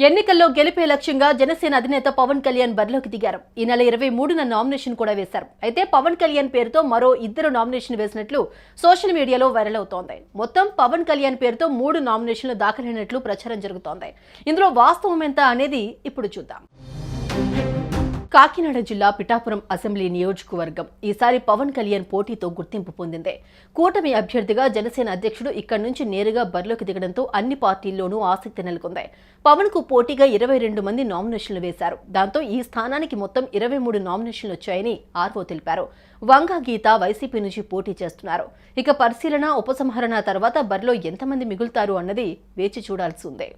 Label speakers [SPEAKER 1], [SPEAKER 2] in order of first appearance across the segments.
[SPEAKER 1] ఎన్నికల్లో గెలిపే లక్ష్యంగా జనసేన అధినేత పవన్ కళ్యాణ్ బరిలోకి దిగారు. ఈ నెల 23న నామినేషన్ కూడా వేశారు. అయితే పవన్ కళ్యాణ్ పేరుతో మరో 2 నామినేషన్ వేసినట్లు సోషల్ మీడియాలో వైరల్ అవుతోంది. మొత్తం పవన్ కళ్యాణ్ పేరుతో 3 నామినేషన్లు దాఖలైనట్లు ప్రచారం జరుగుతోంది. ఇందులో వాస్తవం ఎంత అనేది ఇప్పుడు చూద్దాం. కాకినాడ జిల్లా పిఠాపురం అసెంబ్లీ నియోజకవర్గం ఈసారి పవన్ కళ్యాణ్ పోటీతో గుర్తింపు పొందింది. కూటమి అభ్యర్థిగా జనసేన అధ్యక్షుడు ఇక్కడి నుంచి నేరుగా బరిలోకి దిగడంతో అన్ని పార్టీల్లోనూ ఆసక్తి నెలకొంది. పవన్ కు పోటీగా 22 మంది నామినేషన్లు వేశారు. దాంతో ఈ స్థానానికి మొత్తం 23 నామినేషన్లు వచ్చాయని ఆర్వో తెలిపారు. వంగా గీత వైసీపీ నుంచి పోటీ చేస్తున్నారు. ఇక పరిశీలన ఉపసంహరణ తర్వాత బరిలో ఎంతమంది మిగులుతారు అన్నది వేచి చూడాల్సి ఉంది.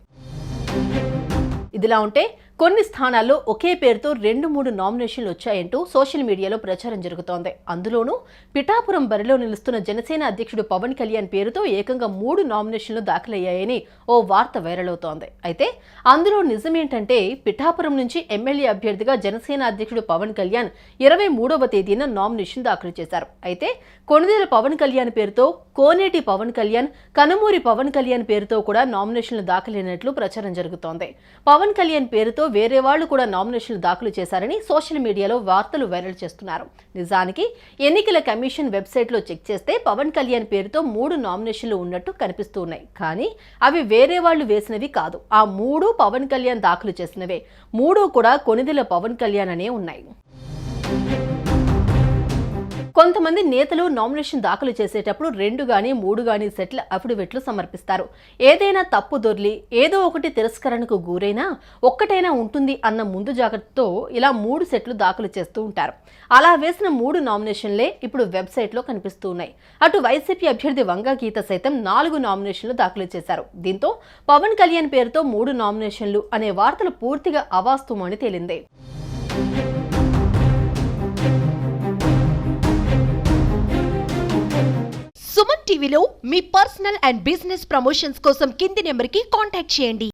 [SPEAKER 1] ఇదిలా ఉంటే కొన్ని స్థానాల్లో ఒకే పేరుతో 2-3 నామినేషన్లు వచ్చాయంటూ సోషల్ మీడియాలో ప్రచారం జరుగుతోంది. అందులోనూ పిఠాపురం బరిలో నిలుస్తున్న జనసేన అధ్యక్షుడు పవన్ కళ్యాణ్ పేరుతో ఏకంగా 3 నామినేషన్లు దాఖలయ్యాయని ఓ వార్త వైరల్ అవుతోంది. అయితే అందులో నిజమేంటంటే పిఠాపురం నుంచి ఎమ్మెల్యే అభ్యర్థిగా జనసేన అధ్యక్షుడు పవన్ కళ్యాణ్ 23వ తేదీన నామినేషన్ దాఖలు చేశారు. అయితే కొణిదెల పవన్ కళ్యాణ్ పేరుతో కోనేటి పవన్ కళ్యాణ్, కనుమూరి పవన్ కళ్యాణ్ పేరుతో కూడా నామినేషన్లు దాఖలైనట్లు ప్రచారం జరుగుతోంది. పవన్ కళ్యాణ్ పేరుతో వేరే వాళ్లు కూడా నామినేషన్లు దాఖలు చేశారని సోషల్ మీడియాలో వార్తలు వైరల్ చేస్తున్నారు. నిజానికి ఎన్నికల కమిషన్ వెబ్సైట్లో చెక్ చేస్తే పవన్ కళ్యాణ్ పేరుతో 3 నామినేషన్లు ఉన్నట్టు కనిపిస్తున్నాయి. కానీ అవి వేరే వాళ్లు వేసినవి కాదు. ఆ 3 పవన్ కళ్యాణ్ దాఖలు చేసినవే. 3 కూడా కొణిదెల పవన్ కళ్యాణ్ అనే ఉన్నాయి. కొంతమంది నేతలు నామినేషన్ దాఖలు చేసేటప్పుడు 2 గానీ 3 గానీ సెట్ల అఫిడవిట్లు సమర్పిస్తారు. ఏదైనా తప్పు దొర్లి ఏదో ఒకటి తిరస్కరణకు గురైనా ఒక్కటైనా ఉంటుంది అన్న ముందు జాగ్రత్తతో ఇలా 3 సెట్లు దాఖలు చేస్తూ ఉంటారు. అలా వేసిన 3 నామినేషన్లే ఇప్పుడు వెబ్సైట్లో కనిపిస్తూ ఉన్నాయి. అటు వైసీపీ అభ్యర్థి వంగా గీత సైతం 4 నామినేషన్లు దాఖలు చేశారు. దీంతో పవన్ కళ్యాణ్ పేరుతో 3 నామినేషన్లు అనే వార్తలు పూర్తిగా అవాస్తవమని తేలింది.
[SPEAKER 2] సుమన్ టీవీలో మీ పర్సనల్ అండ్ బిజినెస్ ప్రమోషన్స్ కోసం కింది నెంబర్కి కాంటాక్ట్ చేయండి.